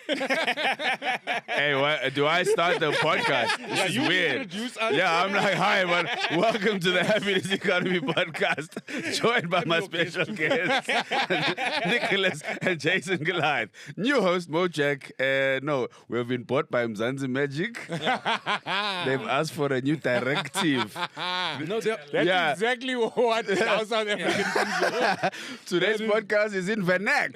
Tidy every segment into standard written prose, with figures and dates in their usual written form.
Hey, what, do I start the podcast? This is you weird. introduce us. Yeah, I'm like, hi, but welcome to the Happiness Economy podcast, joined by my special guests, Nicholas and Jason Goliath. New host, Mojak. No, we've been bought by Mzansi Magic. They've asked for a new directive. No, That's Yeah. exactly what our South African things Today's podcast is in Vernac.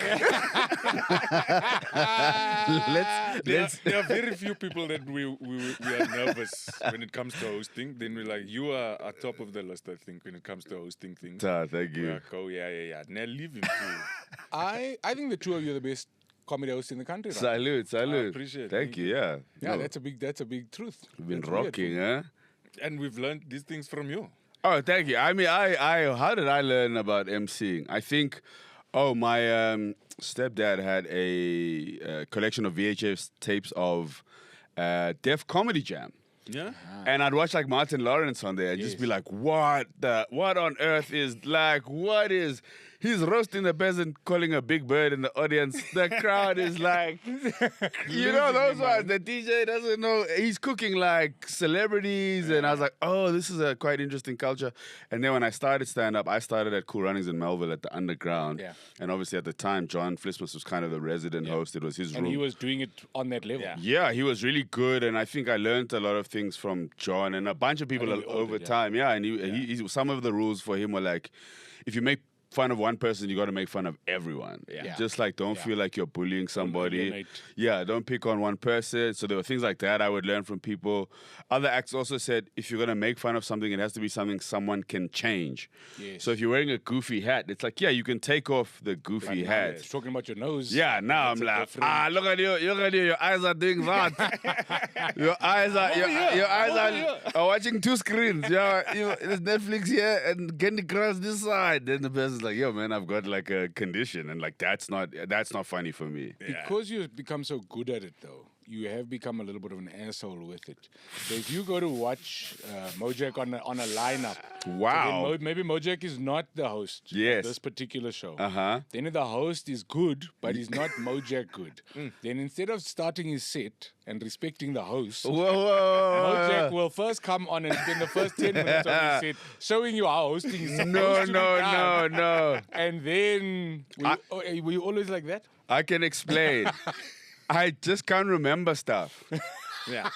there are very few people that we are nervous when it comes to hosting. Then we're like, you are at top of the list, I think, when it comes to hosting things. Thank We're you. like, oh, yeah. Now leave him too. I think the two of you are the best comedy hosts in the country. Right? Salute. I appreciate it. Thank you, yeah. Yeah, No, that's a big truth. we've been That's weird. rocking, huh? And we've learned these things from you. Oh, thank you. I mean, I how did I learn about emceeing? I think, my stepdad had a collection of VHS tapes of Def Comedy Jam. Yeah? And I'd watch like Martin Lawrence on there and just be like, what on earth is he's roasting the peasant, calling a big bird in the audience. The crowd is like, you know, those ones. The DJ doesn't know. He's cooking like celebrities. And I was like, oh, this is a quite interesting culture. And then when I started stand-up, I started at Cool Runnings in Melville at the Underground. Yeah. And obviously at the time, John Flismus was kind of the resident host. It was his And room. he was doing it on that level. Yeah. Yeah, he was really good, and I think I learned a lot of things from John and a bunch of people I think we all over did, yeah. time. Yeah, and he some of the rules for him were like, if you make fun of one person, you got to make fun of everyone. Yeah. Just like don't Yeah. feel like you're bullying somebody. alienate. Yeah, don't pick on one person. So there were things like that I would learn from people. Other acts also said if you're gonna make fun of something, it has to be something someone can change. Yes. So if you're wearing a goofy hat, it's like, yeah, you can take off the goofy hat. It's talking about your nose. Yeah, now I'm like, look at you, your eyes are doing that. your eyes are watching two screens. Yeah, there's Netflix here and Candy Crush this side. Then the person's like, yo, man, I've got like a condition, and like that's not funny for me. Because you've become so good at it, though, you have become a little bit of an asshole with it. So if you go to watch Mojak on a lineup, Wow. so then maybe Mojak is not the host Yes. of this particular show. Uh-huh. Then if the host is good, but he's not Mojak good, then instead of starting his set and respecting the host, Whoa. Mojak will first come on and spend the first 10 minutes of his set showing you how hosting is supposed No, to be done. no. And then, were you always like that? I can explain. I just can't remember stuff. Yeah.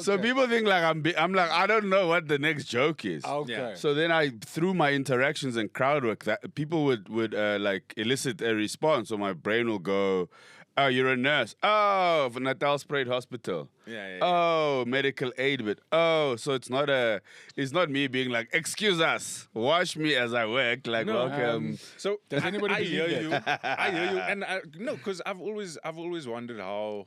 So people think like I'm like, I don't know what the next joke is. Okay. Yeah. So then through my interactions and crowd work, that people would like elicit a response. So my brain will go, oh, you're a nurse. Oh, for Natal Sprayed Hospital. Yeah. Oh, medical aid bit. Oh, so it's not me being like, excuse us, watch me as I work. Like, No, welcome. So Does anybody I believe hear that? you. I hear you, and because I've always wondered how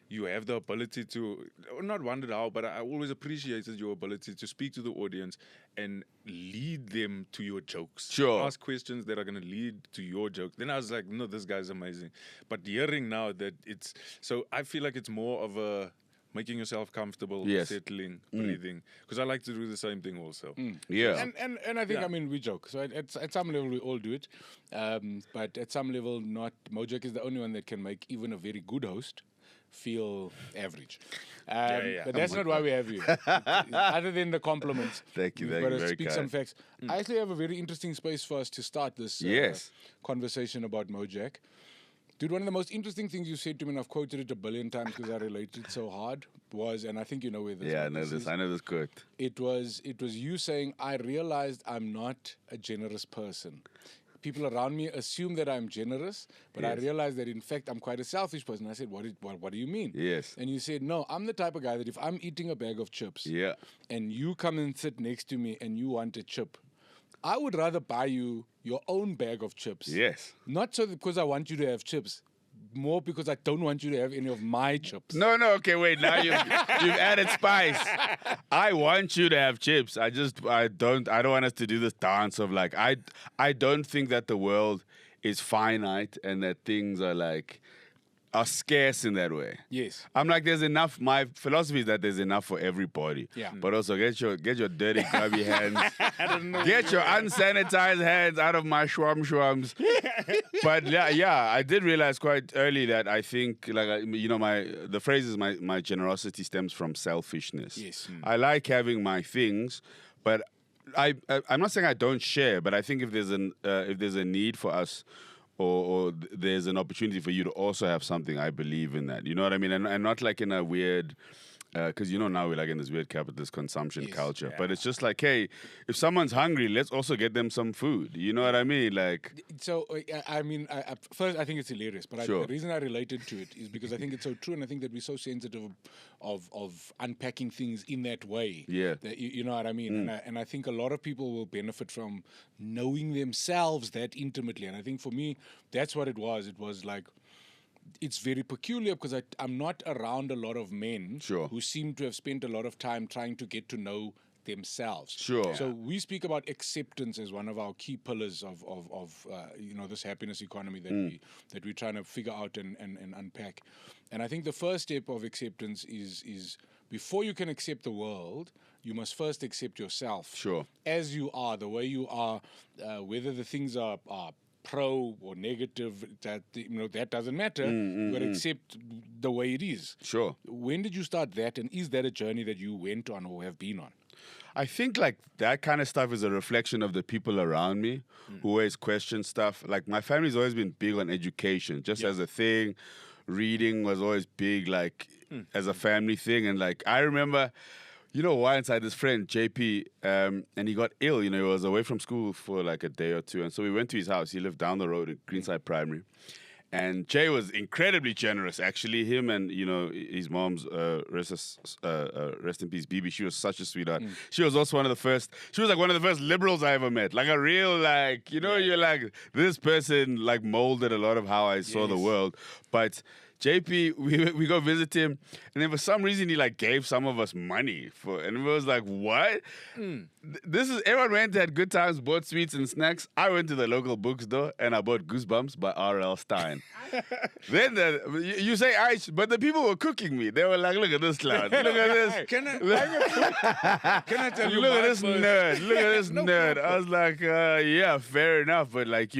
you have the ability to, not wondered how, but I always appreciated your ability to speak to the audience and lead them to your jokes. Sure. Ask questions that are going to lead to your jokes. Then I was like, no, this guy's amazing. But hearing now that so I feel like it's more of a making yourself comfortable, Yes. settling, breathing. Because I like to do the same thing also. Yeah. And I think, Yeah. I mean, we joke. So at some level, we all do it. But at some level, not Mojak is the only one that can make even a very good host feel average. Yeah. But that's not why we have you. Other than the compliments. Thank you, We've thank got you, to very speak kind. some facts. I actually have a very interesting space for us to start this Yes. conversation about Mojak. Dude, one of the most interesting things you said to me, and I've quoted it a billion times because I related so hard, was, and I think you know where this Yeah, I what know this this. is. I know this quote. It was you saying, I realized I'm not a generous person. People around me assume that I'm generous, but I Yes. realized that in fact I'm quite a selfish person. I said, what do you mean? Yes. And you said, no, I'm the type of guy that if I'm eating a bag of chips Yeah. and you come and sit next to me and you want a chip, I would rather buy you your own bag of chips. Yes. Not so because I want you to have chips, more because I don't want you to have any of my chips. No, okay, wait. Now you've added spice. I want you to have chips. I don't want us to do this dance of like, I don't think that the world is finite and that things are like, are scarce in that way. Yes. I'm like, there's enough. My philosophy is that there's enough for everybody. Yeah. But also get your dirty, grubby hands. I don't know. Get your unsanitized hands out of my shwams. But yeah, I did realize quite early that I think, like, the phrase is my generosity stems from selfishness. Yes. I like having my things, but I'm not saying I don't share. But I think if there's a need for us, or there's an opportunity for you to also have something, I believe in that. You know what I mean? And not like in a weird. Because now we're like in this weird capitalist consumption culture. Yeah. But it's just like, hey, if someone's hungry, let's also get them some food. You know what I mean? Like, So, first, I think it's hilarious. But Sure. the reason I related to it is because I think it's so true. And I think that we're so sensitive of unpacking things in that way. Yeah. That, you know what I mean? And I think a lot of people will benefit from knowing themselves that intimately. And I think for me, that's what it was. It was like, it's very peculiar because I'm not around a lot of men Sure. who seem to have spent a lot of time trying to get to know themselves. Sure. So we speak about acceptance as one of our key pillars of this happiness economy that we're trying to figure out and unpack. And I think the first step of acceptance is before you can accept the world, you must first accept yourself. Sure. As you are, the way you are, whether the things are pro or negative, that doesn't matter. But accept the way it is. Sure. When did you start that, and is that a journey that you went on or have been on? I think like that kind of stuff is a reflection of the people around me who always question stuff. Like my family's always been big on education, just as a thing. Reading was always big, like as a family thing. And like I remember, once I had this friend, JP, and he got ill. He was away from school for like a day or two. And so we went to his house. He lived down the road at Greenside Primary. And Jay was incredibly generous, actually. Him and, his mom's, rest in peace, Bibi. She was such a sweetheart. She was also one of the first liberals I ever met. Like a real, you're like, this person, like, molded a lot of how I saw the world. But JP, we go visit him, and then for some reason he like gave some of us money and it was like, what? This is everyone went, had good times, bought sweets and snacks. I went to the local bookstore and I bought Goosebumps by R.L. Stein. Then you say Aish, but the people were cooking me. They were like, look at this clown, look at this. Can I tell you? Look at my this first- nerd. Look at this No nerd. problem. I was like, yeah, fair enough. But like,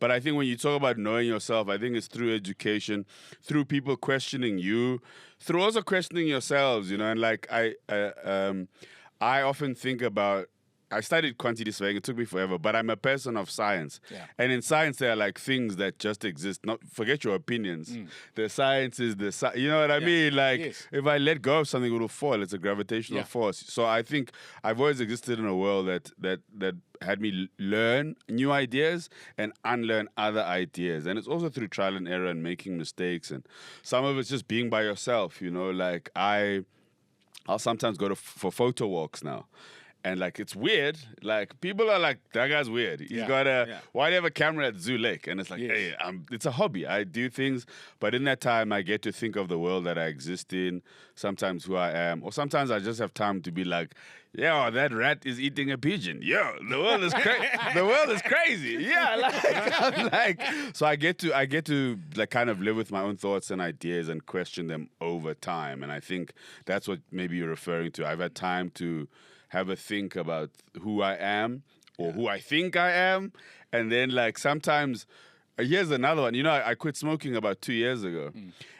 but I think when you talk about knowing yourself, I think it's through education, through people questioning you, through also questioning yourselves, and like I often think about, I studied quantity surveying. It took me forever, but I'm a person of science. Yeah. And in science, there are like things that just exist. Not forget your opinions. The science is you know what I mean? Like Yes. if I let go of something, it will fall. It's a gravitational force. So I think I've always existed in a world that had me learn new ideas and unlearn other ideas. And it's also through trial and error and making mistakes. And some of it's just being by yourself. Like I'll sometimes go for photo walks now. And like it's weird. Like people are like, that guy's weird. He's got why do you have a camera at Zoo Lake? And it's like, hey, it's a hobby. I do things, but in that time, I get to think of the world that I exist in. Sometimes who I am, or sometimes I just have time to be like, yeah, that rat is eating a pigeon. Yo, the world is crazy. The world is crazy. Yeah, like I'm like, so I get to like kind of live with my own thoughts and ideas and question them over time. And I think that's what maybe you're referring to. I've had time to have a think about who I am or who I think I am. And then like sometimes, here's another one. I quit smoking about 2 years ago.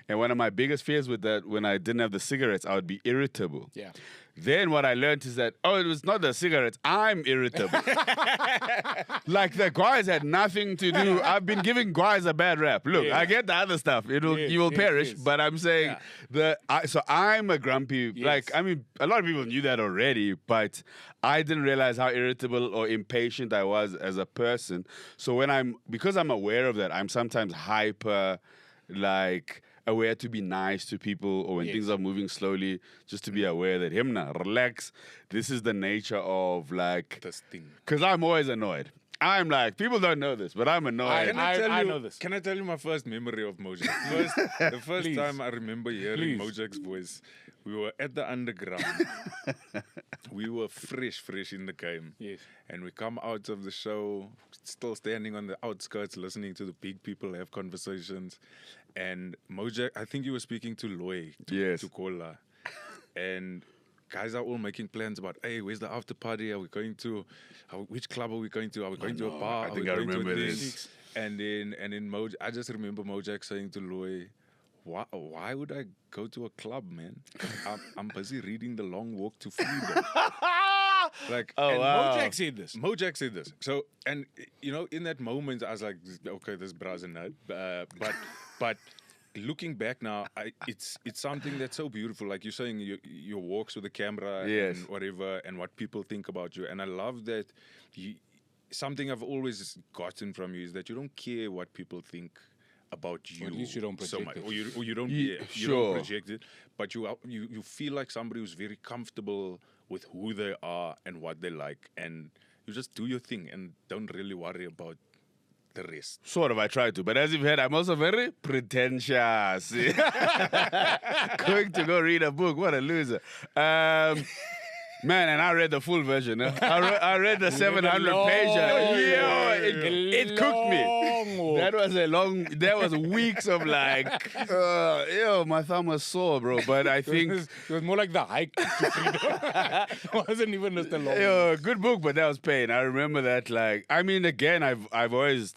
And one of my biggest fears with that, when I didn't have the cigarettes, I would be irritable. Yeah. Then what I learned is that, it was not the cigarettes, I'm irritable. Like the guys had nothing to do. I've been giving guys a bad rap. Look, I get the other stuff. You will perish. yes. But I'm saying so I'm a grumpy, like, I mean, a lot of people knew that already, but I didn't realize how irritable or impatient I was as a person. So because I'm aware of that, I'm sometimes hyper, like, aware to be nice to people, or when things are moving slowly, just to be aware that relax. This is the nature of like This thing. because I'm always annoyed. I'm like, people don't know this, but I'm annoyed. I know this. Can I tell you my first memory of Mojak? The first Please. time I remember hearing Please. Mojak's voice, we were at the underground. We were fresh in the game. Yes. And we come out of the show, still standing on the outskirts, listening to the big people have conversations. And Mojak, I think you were speaking to Loy, Yes. to Kola. And guys are all making plans about, hey, where's the after party? Are we going to, which club are we going to? Are we going to a bar? I Are think we I going remember to a this. thing? And then I just remember Mojak saying to Loy, why would I go to a club, man? I'm busy reading The Long Walk to Freedom. Like, Oh, wow. Mojak said this. Mojak said this. So, and you know, in that moment, I was like, okay, this bra's a nut. But looking back now, it's something that's so beautiful. Like you're saying, your walks with the camera Yes. and whatever, and what people think about you. And I love that. Something I've always gotten from you is that you don't care what people think about you. Or at least you don't so project much. it. Or you don't. Ye- You sure. don't project it, but you feel like somebody who's very comfortable with who they are and what they like, and you just do your thing and don't really worry about the rest. Sort of, I try to. But as you've heard, I'm also very pretentious. Going to go read a book. What a loser. Man, and I read the full version. Huh? I read the 700-pager. It cooked me. That was weeks of like, my thumb was sore, bro. But I think... It was more like the hike to freedom. It wasn't even just a long Good book, but that was pain. I remember that. Like, I mean, again, I've always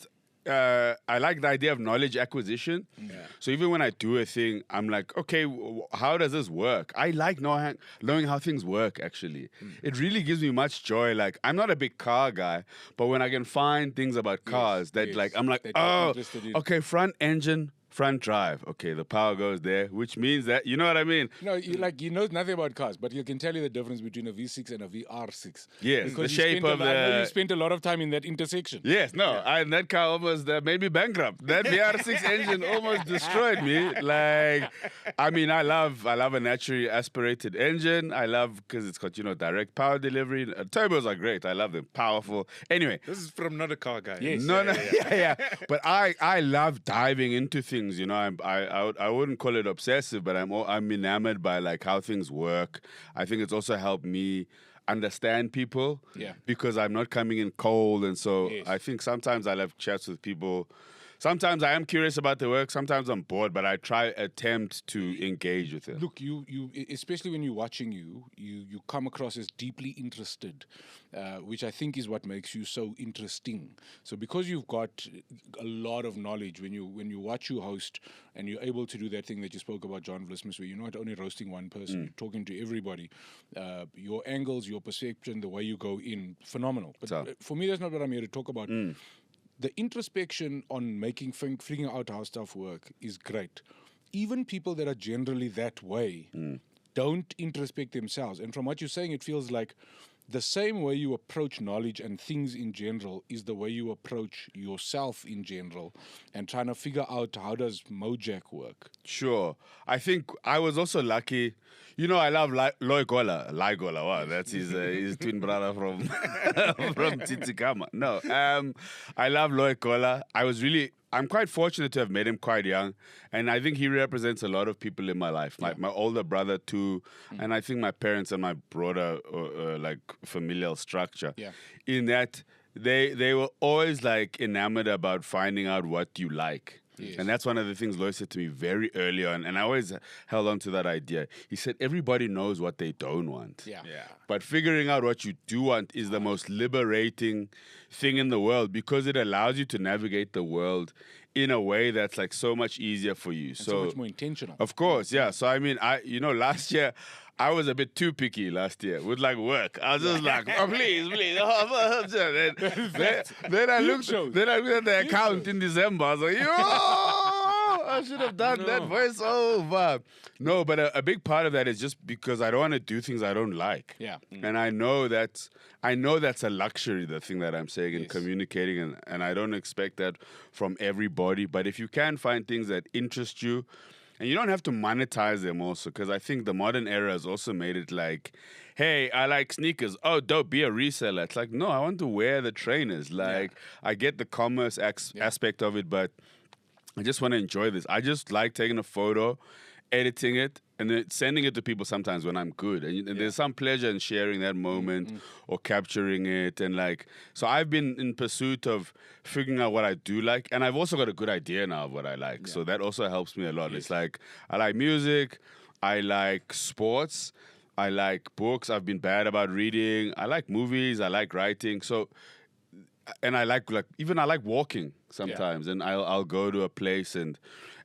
I like the idea of knowledge acquisition. Yeah. So even when I do a thing, I'm like, okay, how does this work? I like knowing how things work, actually. It really gives me much joy. Like, I'm not a big car guy, but when I can find things about cars that, yes, like, I'm like, that you're oh, interested in. okay, front engine, front drive. Okay, the power goes there, which means that, you know what I mean? No, you know nothing about cars, but you can tell you the difference between a V6 and a VR6. Yes, Because the you shape spent of I know the... you spent a lot of time in that intersection. Yes, no, that car almost made me bankrupt. That VR6 engine almost destroyed me. Like, I mean, I love a naturally aspirated engine. I love because it's got direct power delivery. Turbos are great. I love them, powerful. Anyway, This is from not a car guy. Yes. no, yeah. But I love diving into things. I wouldn't call it obsessive, but I'm enamored by like how things work. I think it's also helped me understand people. Yeah. Because I'm not coming in cold, and so Yes. I think sometimes I'll have chats with people. Sometimes I am curious about the work. Sometimes I'm bored, but I attempt to engage with it. Look, you especially when you're watching you come across as deeply interested, which I think is what makes you so interesting. So because you've got a lot of knowledge, when you watch you host and you're able to do that thing that you spoke about, John Vlismus, where you're not only roasting one person, you're talking to everybody. Your angles, your perception, the way you go in, phenomenal. But So- for me, that's not what I'm here to talk about. The introspection on figuring out how stuff work is great. Even people that are generally that way don't introspect themselves. And from what you're saying, it feels like the same way you approach knowledge and things in general is the way you approach yourself in general, and trying to figure out how does Mojak work. Sure. I think I was also lucky. I love Loigola. Laigola. Wow, that's his twin brother from from Tsitsikamma. No, I love Loigola. I'm quite fortunate to have met him quite young, and I think he represents a lot of people in my life. My older brother too, and I think my parents and my broader like familial structure. Yeah. In that they were always like enamored about finding out what you like. Yes. And that's one of the things Lois said to me very early on, and I always held on to that idea. He said, everybody knows what they don't want. Yeah. But figuring out what you do want is the most liberating thing in the world, because it allows you to navigate the world in a way that's like so much easier for you. So much more intentional. Of course, yeah. So I mean, last year I was a bit too picky last year with like work. I was just like, oh, please. Then I looked at the account in December. I was like, I should have done that voiceover. No, but a big part of that is just because I don't want to do things I don't like. Yeah. And I know that's a luxury, the thing that I'm saying, and Yes. communicating, and I don't expect that from everybody. But if you can find things that interest you, and you don't have to monetize them also, because I think the modern era has also made it like, hey, I like sneakers. Oh, dope, be a reseller. It's like, no, I want to wear the trainers. Like, I get the commerce aspect of it, but I just want to enjoy this. I just like taking a photo editing it and then sending it to people sometimes when I'm good. And there's some pleasure in sharing that moment or capturing it. And like, so I've been in pursuit of figuring out what I do like. And I've also got a good idea now of what I like. So that also helps me a lot. It's like, I like music. I like sports. I like books. I've been bad about reading. I like movies. I like writing. So, and I like walking sometimes. And I'll go to a place and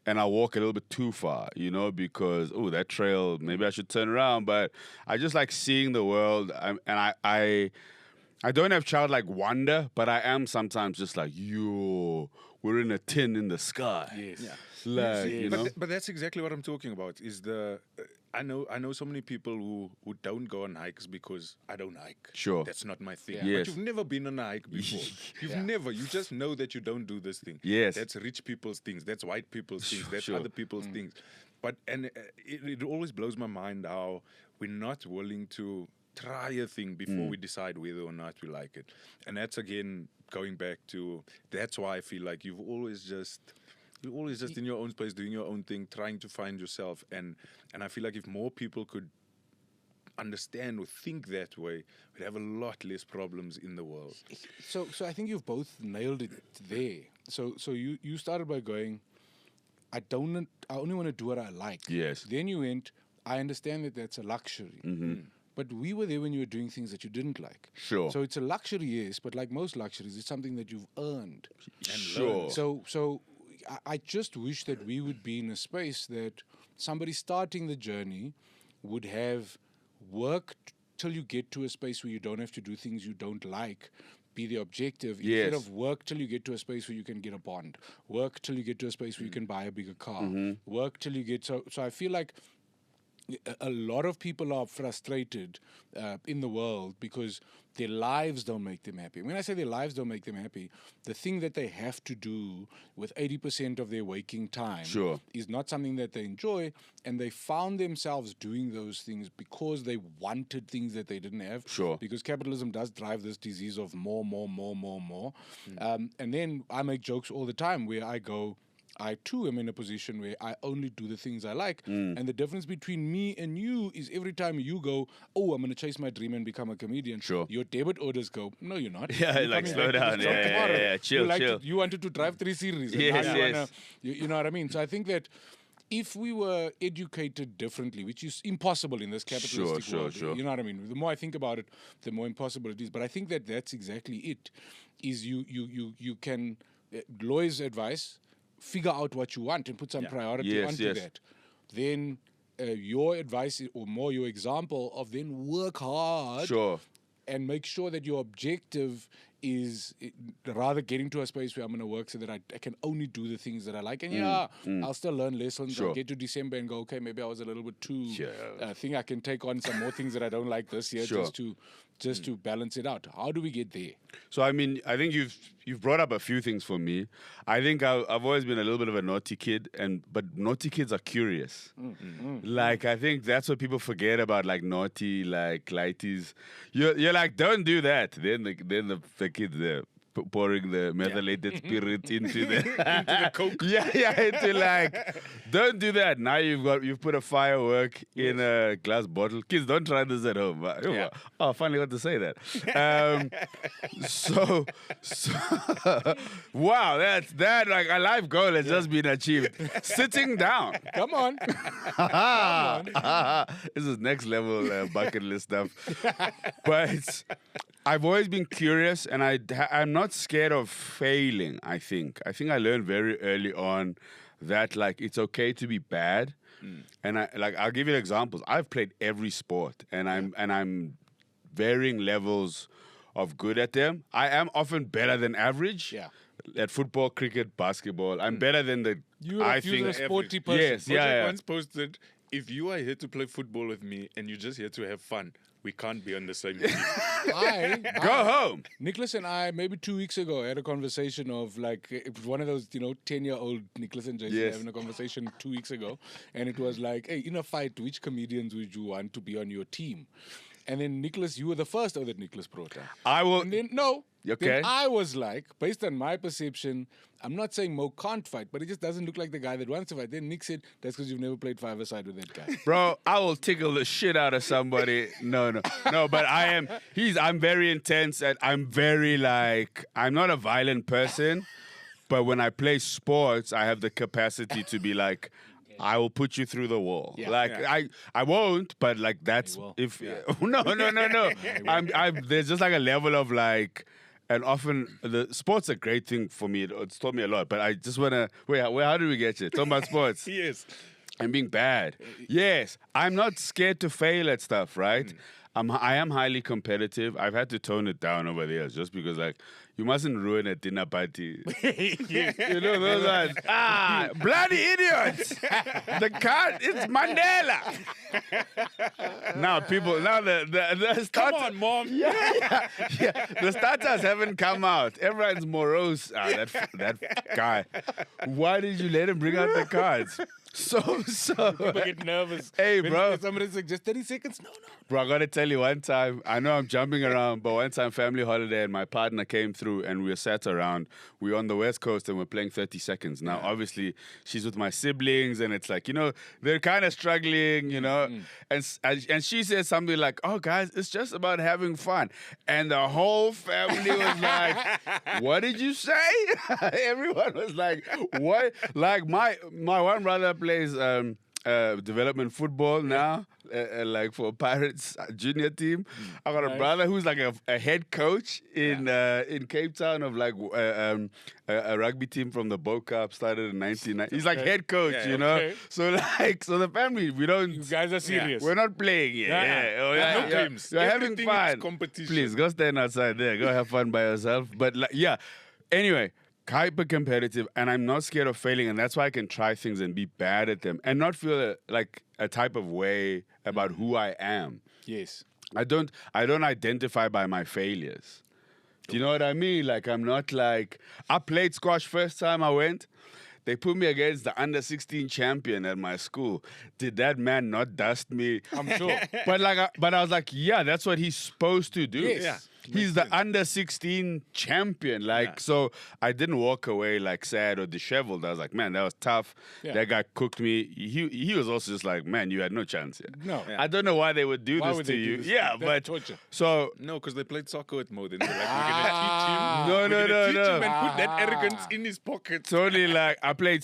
I'll walk a little bit too far, you know, because, that trail, maybe I should turn around. But I just like seeing the world. I don't have childlike wonder, but I am sometimes just like, we're in a tin in the sky. Yes. Yeah. Like, you know? But that's exactly what I'm talking about. Is I know so many people who don't go on hikes because I don't hike. Sure. That's not my thing. Yeah. Yes. But you've never been on a hike before. You just know that you don't do this thing. Yes. That's rich people's things. That's white people's things. That's Sure. other people's things. But it always blows my mind how we're not willing to try a thing before we decide whether or not we like it. And that's again going back to, that's why I feel like you're always just in your own space, doing your own thing, trying to find yourself. And I feel like if more people could understand or think that way, we'd have a lot less problems in the world. So I think you've both nailed it there. So you started by going, I only want to do what I like. Yes. Then you went, I understand that that's a luxury. But we were there when you were doing things that you didn't like. Sure. So it's a luxury, yes, but like most luxuries, it's something that you've earned. Sure. So I just wish that we would be in a space that somebody starting the journey would have worked till you get to a space where you don't have to do things you don't like. Be the objective instead Yes. of work till you get to a space where you can get a bond. Work till you get to a space where you can buy a bigger car. Work till you get so I feel like a lot of people are frustrated in the world because their lives don't make them happy. When I say their lives don't make them happy, the thing that they have to do with 80% of their waking time Sure. is not something that they enjoy, and they found themselves doing those things because they wanted things that they didn't have. Sure. Because capitalism does drive this disease of more. And then I make jokes all the time where I go, I too am in a position where I only do the things I like. And the difference between me and you is every time you go, I'm going to chase my dream and become a comedian. Sure. Your debit orders go, no, you're not. Yeah, You're like, coming slow back to down. this job Yeah, tomorrow. yeah, chill, chill. You wanted to drive 3 series. And Yes, now yes. you know what I mean? So I think that if we were educated differently, which is impossible in this capitalistic world, Sure. you know what I mean? The more I think about it, the more impossible it is. But I think that that's exactly it. Is you can Loy's advice. Figure out what you want and put some priority onto that. Then your advice or more your example of then work hard and make sure that your objective is rather getting to a space where I'm going to work so that I can only do the things that I like. And I'll still learn lessons. I'll get to December and go, okay, maybe I was a little bit too... I think I can take on some more things that I don't like this year just to balance it out. How do we get there? So I mean, I think you've brought up a few things for me. I think I've always been a little bit of a naughty kid, but naughty kids are curious. Like I think that's what people forget about, like naughty, like lighties. You're like, don't do that. Then the kids there pouring the methylated spirit into the Coke. into like, don't do that. Now you've put a firework in a glass bottle. Kids, don't try this at home. Oh, I finally got to say that. So wow, that like a life goal has just been achieved. Sitting down. Come on. This is next level bucket list stuff. But I've always been curious, and I'm not scared of failing. I think I learned very early on that like it's okay to be bad, and I'll give you examples. I've played every sport, and I'm varying levels of good at them. I am often better than average. Yeah. At football, cricket, basketball, I'm better than the. You're I a think sporty person. yes, Mojak once posted, if you are here to play football with me and you're just here to have fun, we can't be on the same team. Go home. Nicholas and I, maybe 2 weeks ago, had a conversation of like, it was one of those, 10-year-old Nicholas and Jason having a conversation 2 weeks ago. And it was like, hey, in a fight, which comedians would you want to be on your team? And then Nicholas, you were the first that Nicholas brought up. I will. And then, no, Okay. Then I was like, based on my perception, I'm not saying Mo can't fight, but he just doesn't look like the guy that wants to fight. Then Nick said, that's because you've never played five-a-side with that guy. Bro, I will tickle the shit out of somebody. No, but I'm very intense and I'm very like, I'm not a violent person, but when I play sports, I have the capacity to be like, I will put you through the wall. Yeah. Like I won't, but like that's will. if no. There's just like a level of like, and often the sport's a great thing for me. It's taught me a lot. But I just wanna how did we get you? Talking about sports. Yes. And being bad. Yes, I'm not scared to fail at stuff, right? I am highly competitive. I've had to tone it down over the years just because, like, you mustn't ruin a dinner party. You know, those are, bloody idiots! The card, it's Mandela! Now, the Come on, mom. Yeah. The starters haven't come out. Everyone's morose. That guy. Why did you let him bring out the cards? So. People get nervous. Hey, When bro. Somebody's like, just 30 seconds? No. Bro, I gotta tell you one time, I know I'm jumping around, but one time family holiday and my partner came through and we were sat around. We were on the West Coast and we're playing 30 seconds. Now, obviously, she's with my siblings and it's like, you know, they're kind of struggling, you know. And she said something like, oh, guys, it's just about having fun. And the whole family was like, what did you say? Everyone was like, what? Like my one brother plays development football now, like for Pirates junior team. I got a brother who's like a head coach in Cape Town of like a rugby team from the Bow Cup, started in 1990. He's like head coach, you know. okay. So the family, we don't. You guys are serious. We're not playing yet. No games. You're having Everything fun. is competition. Please go stand outside there. Go have fun by yourself. But like, yeah. Anyway, hyper competitive, and I'm not scared of failing, and that's why I can try things and be bad at them, and not feel like a type of way about who I am. Yes. I don't identify by my failures. Do you know what I mean? Like, I'm not like, I played squash first time I went. They put me against the under-16 champion at my school. Did that man not dust me? I'm sure. But I was like, yeah, that's what he's supposed to do. Yes. Yeah. He's the under-16 champion. Like, so I didn't walk away like sad or disheveled. I was like, man, that was tough. Yeah. That guy cooked me. He was also just like, man, you had no chance here. No. Yeah. I don't know why they would do Why this would to they you. do this? Yeah, That's but torture. so No, because they played soccer with Mo. Then they're like, we're going to teach him. no, We're gonna teach no. him and put that arrogance in his pocket. Totally, like I played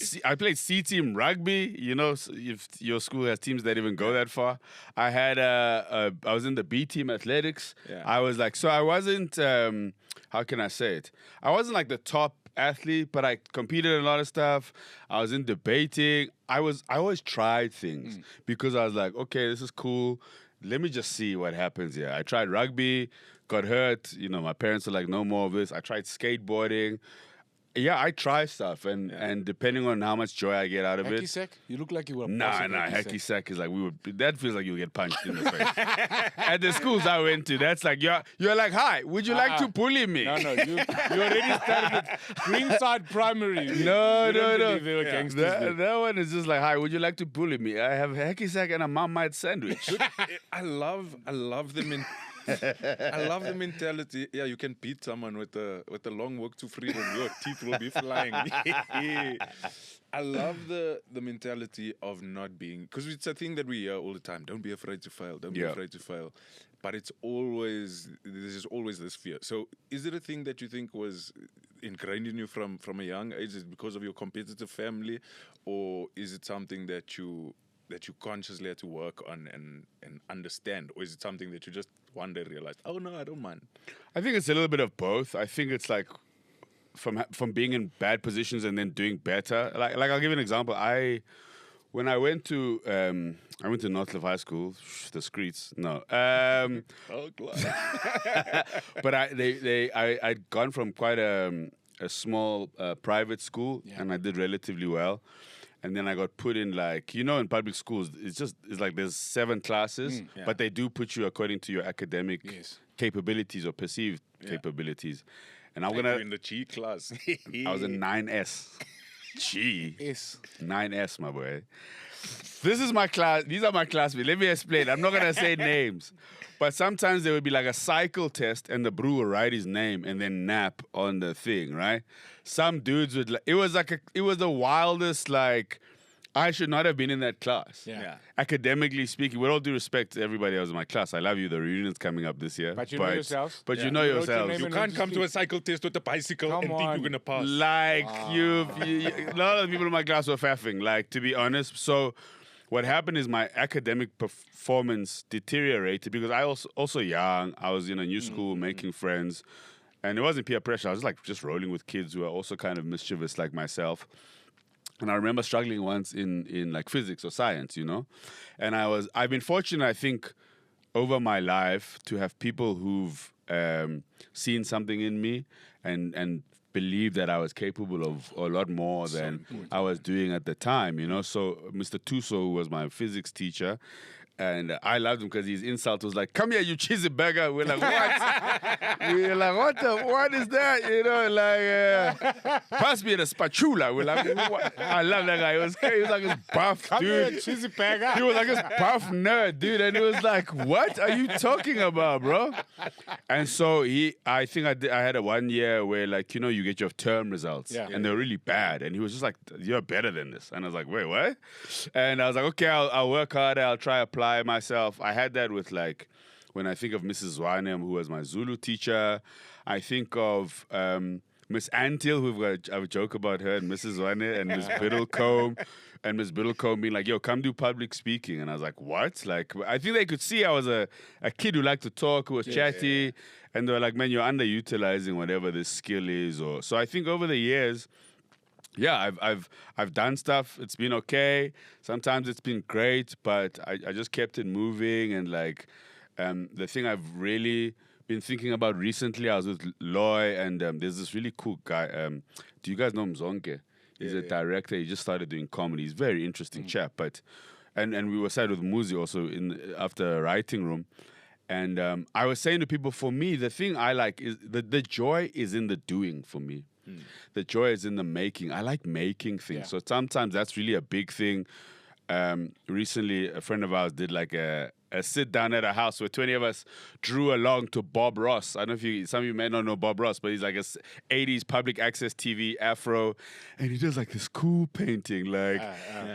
C team rugby. You know, if your school has teams that even go that far. I had I was in the B team athletics. Yeah. I was like, so I wasn't. How can I say it? I wasn't like the top athlete, but I competed in a lot of stuff. I was in debating. I always tried things because I was like, okay, this is cool. Let me just see what happens here. I tried rugby, got hurt. You know, my parents were like, no more of this. I tried skateboarding. Yeah, I try stuff, and depending on how much joy I get out of Hacky it. sack? You look like you were a Nah, boss at hacky sack is like that feels like you'll get punched in the face. At the schools I went to, that's like you're like, hi, would you like to bully me? No, you already started at Greenside Primary. No. You don't believe they were gangsters there. That one is just like, hi, would you like to bully me? I have a hacky sack and a Marmite sandwich. I love the I love the mentality. Yeah, you can beat someone with a long walk to freedom. Your teeth will be flying. I love the mentality of not being, because it's a thing that we hear all the time. Don't be afraid to fail. Don't be afraid to fail. But there's always this fear. So is it a thing that you think was ingrained in you from a young age? Is it because of your competitive family, or is it something that you consciously had to work on and understand? Or is it something that you just one day realized, oh no, I don't mind? I think it's a little bit of both. I think it's like from being in bad positions and then doing better. Like I'll give you an example. When I went to Northcliffe High School, the streets. No. Oh, God. But I'd gone from quite a small private school, and I did relatively well. And then I got put in, like, you know, in public schools, it's like there's 7 classes, but they do put you according to your academic capabilities or perceived capabilities. And I'm gonna in the G class. I was in 9S. G. Yes. 9S, my boy. This is my class. These are my classmates. Let me explain. I'm not gonna say names, but sometimes there would be like a cycle test, and the brewer would write his name and then nap on the thing, right? Some dudes would. It was the wildest. Like, I should not have been in that class. Yeah. Academically speaking, with all due respect to everybody else in my class, I love you. The reunion's coming up this year. But you know yourselves. But Yeah. you know You wrote your yourselves. name You and can't then come just to a leave. cycle test with a bicycle Come and think on. you're gonna pass. Like a lot of the people in my class were faffing. Like, to be honest. So what happened is my academic performance deteriorated because I also young. I was in a new school making friends, and it wasn't peer pressure. I was like just rolling with kids who are also kind of mischievous like myself. And I remember struggling once in like physics or science, you know. And I've been fortunate, I think, over my life to have people who've seen something in me and believed that I was capable of a lot more than I was doing at the time, you know. So Mr. Tuso, who was my physics teacher, and I loved him because his insult was like, "Come here, you cheesy beggar." We're like, "What?" We're like, what is that? You know, like, pass me the spatula. We're like, what? I love that guy. He was like this buff dude. Cheesy beggar. He was like this buff nerd, dude. And it was like, what are you talking about, bro? And so I think I had a 1 year where, like, you know, you get your term results. Yeah. And they were really bad. And he was just like, "You're better than this." And I was like, "Wait, what?" And I was like, "Okay, I'll work harder. I'll try apply myself." I had that with, like, when I think of Mrs. Zwanem, who was my Zulu teacher. I think of Miss Antil, I have a joke about her, and Mrs. Zwane, and Miss Biddlecombe. And Miss Biddlecombe being like, "Yo, come do public speaking." And I was like, "What?" Like, I think they could see I was a kid who liked to talk, who was chatty. And they were like, "Man, you're underutilizing whatever this skill is." So I think over the years, yeah, I've done stuff. It's been okay. Sometimes it's been great, but I just kept it moving. And, like, the thing I've really been thinking about recently, I was with Loy, and there's this really cool guy. Do you guys know Mzonke? He's a director. He just started doing comedy. He's a very interesting chap. But and we were sat with Muzi also after a writing room. And I was saying to people, for me, the thing I like is the joy is in the doing for me. The joy is in the making. I like making things. Yeah. So sometimes that's really a big thing. Recently, a friend of ours did like a sit down at a house where 20 of us drew along to Bob Ross. I don't know if some of you may not know Bob Ross, but he's like a 80s public access TV afro. And he does like this cool painting. Like,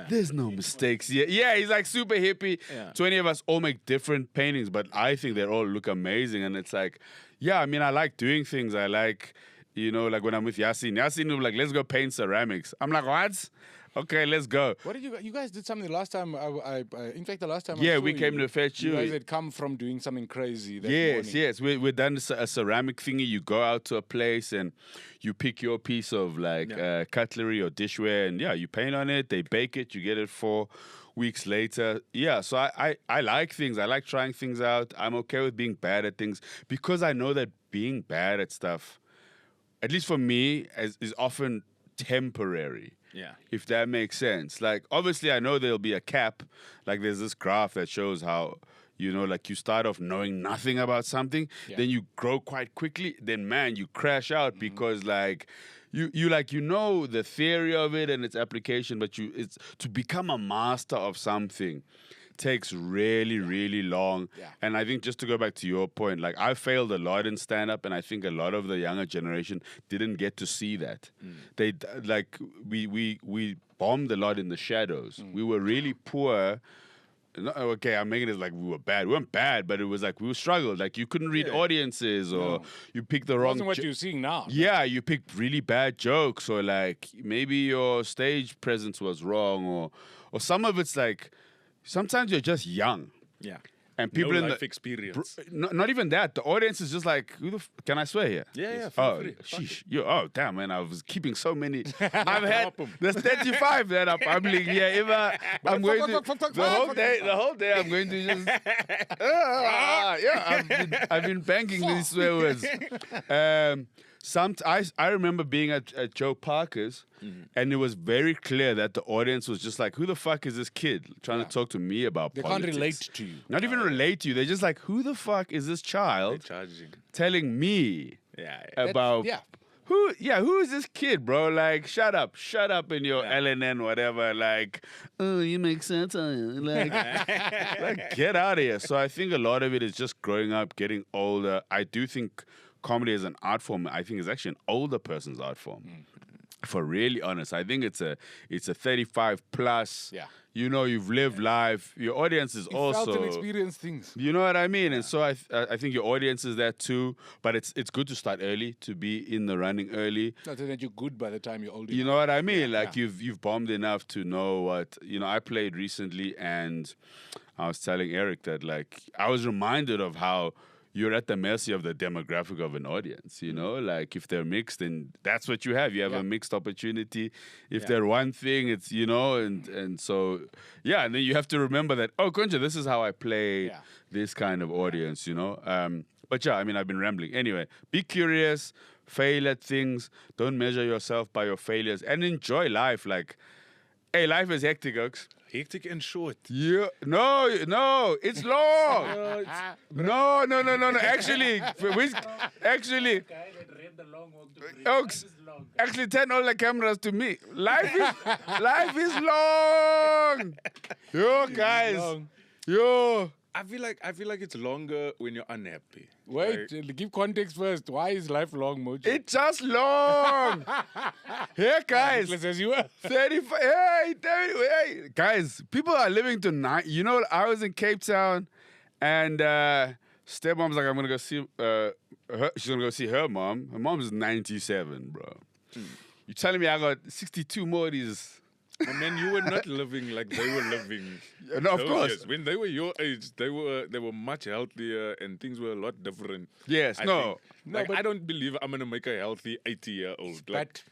there's no mistakes. Yeah, he's like super hippie. Yeah. 20 of us all make different paintings, but I think they all look amazing. And it's like, yeah, I mean, I like doing things. I like, you know, like when I'm with Yasin will be like, "Let's go paint ceramics." I'm like, "What? Okay, let's go." What did you guys did something last time? In fact, the last time. Yeah, I saw we came to fetch you. You guys had come from doing something crazy. That Yes, morning. yes. We're done a ceramic thingy. You go out to a place and you pick your piece of, like, cutlery or dishware, and you paint on it. They bake it. You get it 4 weeks later. Yeah, so I like things. I like trying things out. I'm okay with being bad at things because I know that being bad at stuff, at least for me, is often temporary. Yeah. If that makes sense. Like, obviously, I know there'll be a cap. Like, there's this graph that shows how, you know, like, you start off knowing nothing about something, then you grow quite quickly, then, man, you crash out because, like, you know the theory of it and its application, but it's to become a master of something takes really, really long. Yeah. And I think, just to go back to your point, like, I failed a lot in stand-up, and I think a lot of the younger generation didn't get to see that. They, like, we bombed a lot in the shadows. We were really poor. Okay, I'm making it like we were bad. We weren't bad, but it was like we struggled. Like, you couldn't read audiences, or you picked the It wrong. wasn't what you're seeing now. Yeah, you picked really bad jokes, or, like, maybe your stage presence was wrong, or some of it's like, sometimes you're just young. Yeah. And people no in life the experience. not even that. The audience is just like, can I swear here? Yeah, Oh, feel free. Fuck sheesh. Damn, man, I was keeping so many. I've had Drop 'em. there's 35 that are public. Yeah, I'm going to the whole day. I'm going to just I've been banking these swear words. I remember being at Joe Parker's, and it was very clear that the audience was just like, "Who the fuck is this kid trying to talk to me about They politics?" can't relate to you. Not even relate to you. They're just like, "Who the fuck is this child Charging. telling me Yeah. about yeah. who is this kid, bro? Like, shut up in your LNN, whatever. Like, oh, you make satire. Like, like, get out of here. So I think a lot of it is just growing up, getting older. I do think comedy is an art form. I think it's actually an older person's art form. For really honest, I think it's a 35 plus. Yeah. You know, you've lived life. Your audience is You also felt and experienced things. You know what I mean? And so I think your audience is there too. But it's good to start early, to be in the running early. Not that you're good by the time you're older. You know what I mean? Like you've bombed enough to know what I played recently, and I was telling Eric that like I was reminded of how you're at the mercy of the demographic of an audience, you know? Like, if they're mixed, then that's what you have. You have a mixed opportunity. If they're one thing, it's, and so, and then you have to remember that, oh, Kunja, this is how I play this kind of audience, But yeah, I mean, I've been rambling. Anyway, be curious, fail at things, don't measure yourself by your failures, and enjoy life. Like, hey, life is hectic, Oaks. Hectic and short. Yeah, no, it's long. No. Actually, Oaks, actually, turn all the cameras to me. Life is long. Yo, guys, yo. I feel like it's longer when you're unhappy. Wait, give context first. Why is life long, Mojak? It's just long. Hey, guys. As you were. 35. Hey, guys, people are living to 9. You know, I was in Cape Town, and stepmom's like, I'm going to go see she's going to go see her mom. Her mom's 97, bro. You telling me I got 62 more of these... And then you were not living like they were living. No, of course. Years. When they were your age, they were much healthier and things were a lot different. Yes, but I don't believe I'm gonna make a healthy 80-year-old. But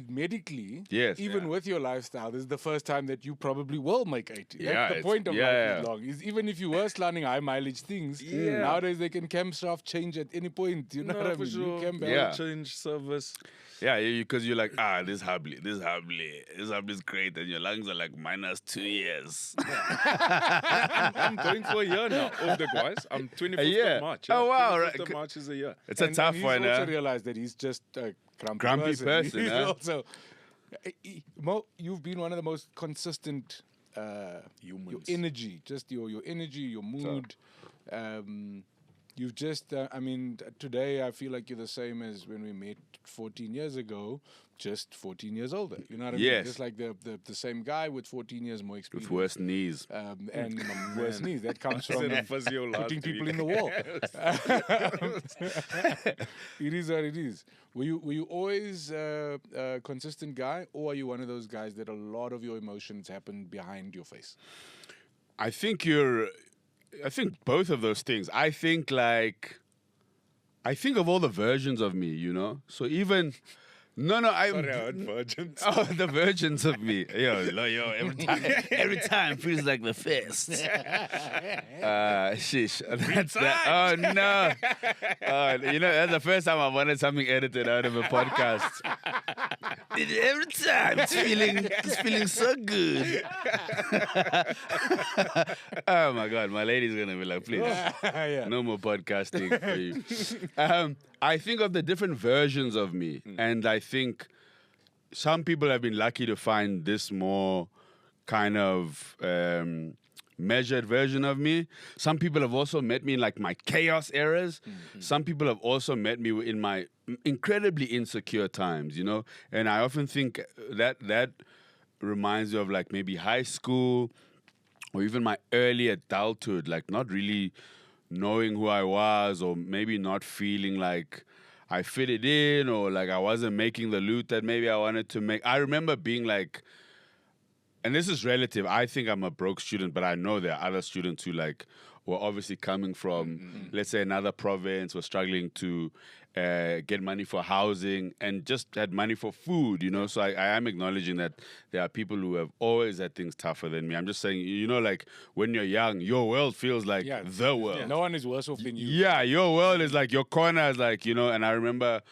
medically, yes, even with your lifestyle, this is the first time that you probably will make 80. Yeah, That's the point of life is long. Is even if you were slunning high mileage things, nowadays they can camshaft change at any point. You know what I mean? Sure. You can change service. Yeah, because you're like, this is great, and your lungs are like -2 years. I'm going for a year now of the guys. I'm 25th of March. Oh, wow. 25th of March is a year. It's a tough one. He's also realized that he's just a grumpy person. Huh? Also, Mo, you've been one of the most consistent humans. Your energy, just your energy, your mood. You've just, today I feel like you're the same as when we met 14 years ago, just 14 years older. You know what I mean? Just like the same guy with 14 years more experience. With worse knees. And worse knees. That comes from putting people in the wall. It is what it is. Were you always a consistent guy, or are you one of those guys that a lot of your emotions happen behind your face? I think both of those things. I think of all the versions of me, So even... No, I heard virgins. Oh, the versions of me. Yo, every time feels like the first. Sheesh. Oh, no. That's the first time I wanted something edited out of a podcast. Every time. It's feeling so good. Oh, my God. My lady's going to be like, please, no more podcasting for you. I think of the different versions of me, and I think some people have been lucky to find this more kind of measured version of me. Some people have also met me in like my chaos eras. Some people have also met me in my incredibly insecure times, And I often think that reminds me of like maybe high school or even my early adulthood, like not really knowing who I was, or maybe not feeling like I fitted in, or like I wasn't making the loot that maybe I wanted to make. I remember being like, and this is relative, I think I'm a broke student, but I know there are other students who like were obviously coming from, let's say, another province, were struggling to get money for housing and just had money for food, So I am acknowledging that there are people who have always had things tougher than me. I'm just saying, like when you're young, your world feels like the world. Yeah, no one is worse off than you. Yeah, your world is like, your corner is like, and I remember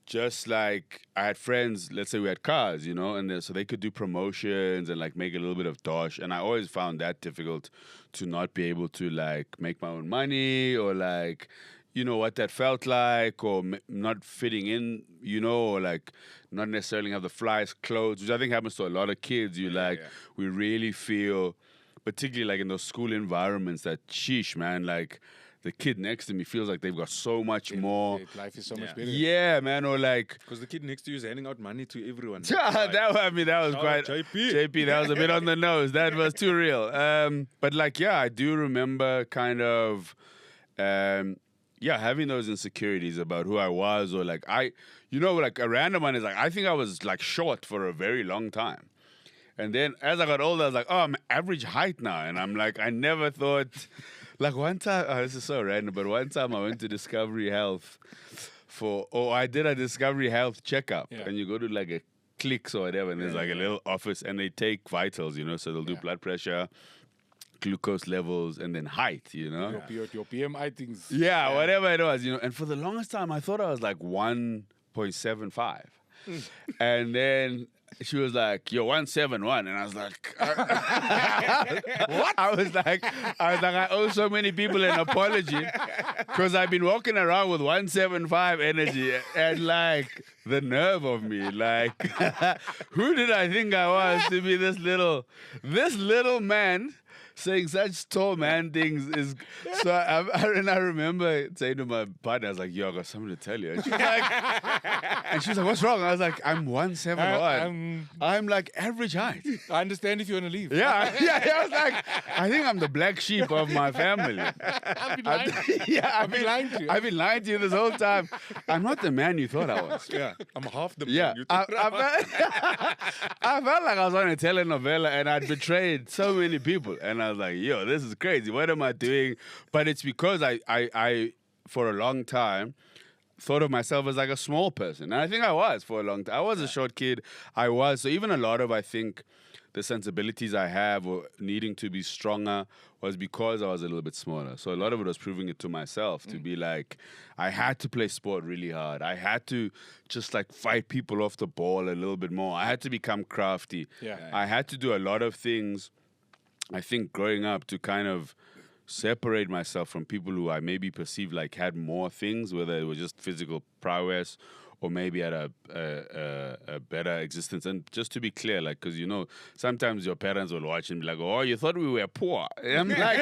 just like I had friends, let's say we had cars, and so they could do promotions and like make a little bit of dosh. And I always found that difficult to not be able to like make my own money or like, what that felt like, or not fitting in, or like not necessarily have the flyest clothes, which I think happens to a lot of kids. We really feel, particularly like in those school environments, that sheesh, man, like the kid next to me feels like they've got so much more. Life is so much better. Yeah, man, or like. Because the kid next to you is handing out money to everyone. that was quite. JP, that was a bit on the nose. That was too real. But like, yeah, I do remember kind of, having those insecurities about who I was, or like like a random one is like, I think I was like short for a very long time. And then as I got older, I was like, oh, I'm average height now. And I'm like, I never thought. Like one time, this is so random, but one time I went to Discovery Health I did a Discovery Health checkup, and you go to like a Clicks or whatever, and there's like a little office, and they take vitals, so they'll do blood pressure, glucose levels, and then height, Your BMI things. Yeah, whatever it was, And for the longest time, I thought I was like 1.75. And then she was like, "You're 171," and I was like, "What?" I was like, I owe so many people an apology because I've been walking around with 175 energy, and like the nerve of me, like, who did I think I was to be this little man? Saying such tall man things is so. I remember saying to my partner, I was like, "Yo, I got something to tell you." And she was like, "What's wrong?" I was like, "I'm 171. I'm like average height." I understand if you want to leave. Yeah. I was like, I think I'm the black sheep of my family. I've been lying to you. I've been lying to you. I've been lying to you this whole time. I'm not the man you thought I was. Yeah, I'm half the man you thought I felt like I was on a telenovela and I'd betrayed so many people, and I was like, yo, this is crazy. What am I doing? But it's because I for a long time, thought of myself as like a small person. And I think I was for a long time. I was a short kid. I was. So even a lot of, I think, the sensibilities I have or needing to be stronger was because I was a little bit smaller. So a lot of it was proving it to myself to be like, I had to play sport really hard. I had to just like fight people off the ball a little bit more. I had to become crafty. I had to do a lot of things, I think, growing up to kind of separate myself from people who I maybe perceived like had more things, whether it was just physical prowess or maybe had a better existence. And just to be clear, like, because, sometimes your parents will watch and be like, oh, you thought we were poor. And I'm like,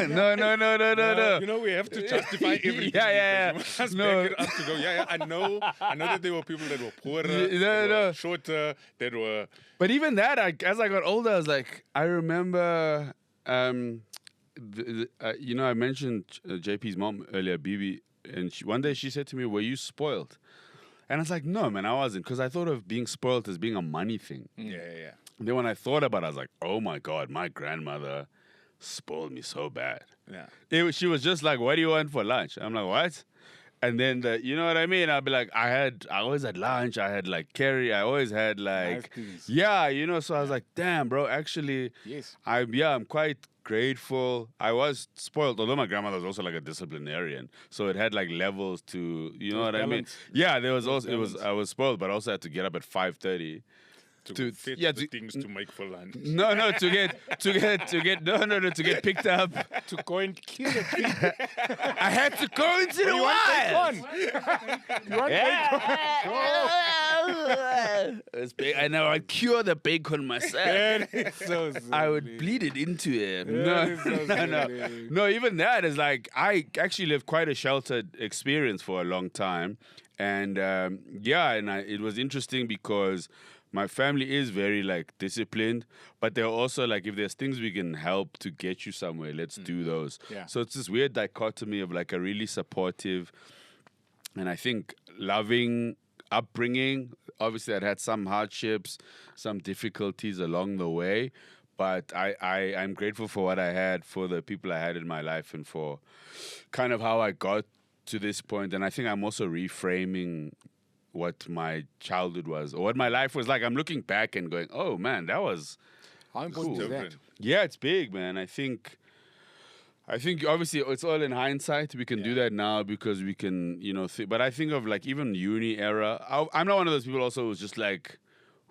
no. We have to justify everything. Yeah. We must back it up to go, I know that there were people that were poorer, that were shorter, that were... But even that, as I got older, I was like, I remember, I mentioned JP's mom earlier, Bibi, and one day she said to me, were you spoiled? And I was like, no, man, I wasn't, because I thought of being spoiled as being a money thing. Yeah. And then when I thought about it, I was like, oh my God, my grandmother spoiled me so bad. Yeah. She was just like, what do you want for lunch? I'm like, what? And then, you know what I mean? I'd be like, I always had lunch. I had like curry. I always had like, so I was like, damn, bro, actually, yes. I'm quite grateful. I was spoiled, although my grandmother was also like a disciplinarian. So it had like levels to, you know what I mean? Yeah, there was also, I was spoiled, but I also had to get up at 5:30. To things to make for lunch. To get picked up. To go and kill a pig. I had to go into the wild. You want bacon? I know, I'd cure the bacon myself. So I would bleed it into him. So No, even that is like, I actually lived quite a sheltered experience for a long time. And it was interesting because my family is very like disciplined, but they're also like, if there's things we can help to get you somewhere, let's do those. Yeah. So it's this weird dichotomy of like a really supportive and I think loving upbringing. Obviously, I'd had some hardships, some difficulties along the way, but I'm grateful for what I had, for the people I had in my life, and for kind of how I got to this point. And I think I'm also reframing what my childhood was or what my life was like. I'm looking back and going, oh man, that was how important is that? Yeah, it's big, man. I think obviously it's all in hindsight. We can do that now because we can, but I think of like even uni era. I'm not one of those people also who's just like,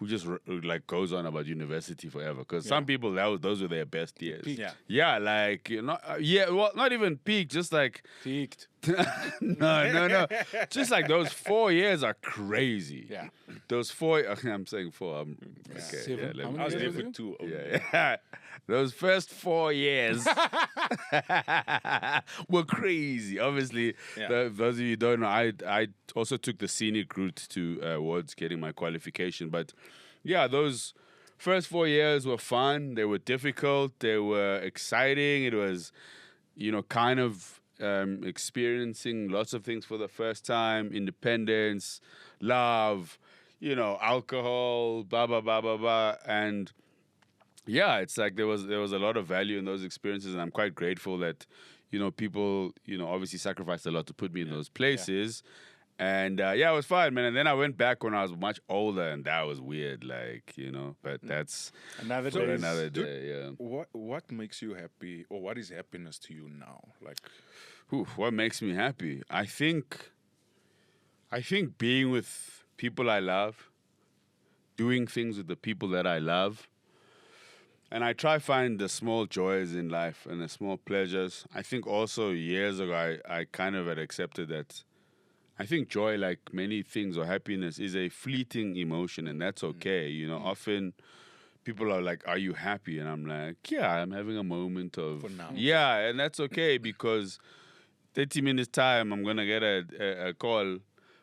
who just like goes on about university forever. Because some people, those were their best years. Yeah. Yeah, like, you know, well, not even peak, just like, Peaked. no. Just like those 4 years are crazy. Yeah. Those 4, I'm saying 4. Okay, 7. yeah, let How me- many I was there years for was 2. only. yeah. Those first 4 years were crazy. Obviously, Yeah. those of you who don't know, I also took the scenic route towards getting my qualification. But yeah, those first 4 years were fun. They were difficult. They were exciting. It was, you know, kind of experiencing lots of things for the first time: independence, love, you know, alcohol, blah blah blah blah blah, and yeah, it's like there was a lot of value in those experiences, and I'm quite grateful that, you know, people, you know, obviously sacrificed a lot to put me in those places. And yeah, it was fun, man. And then I went back when I was much older, and that was weird, like, you know. But that's Another for day. another day. Yeah. What makes you happy, or what is happiness to you now? Like, What makes me happy? I think being with people I love, doing things with the people that I love. And I try find the small joys in life and the small pleasures. I think also years ago, I kind of had accepted that I think joy, like many things, or happiness, is a fleeting emotion, and that's okay. You know, often people are like, "Are you happy?" And I'm like, "Yeah, I'm having a moment of..." For now. Yeah, and that's okay because 30 minutes time, I'm gonna get a call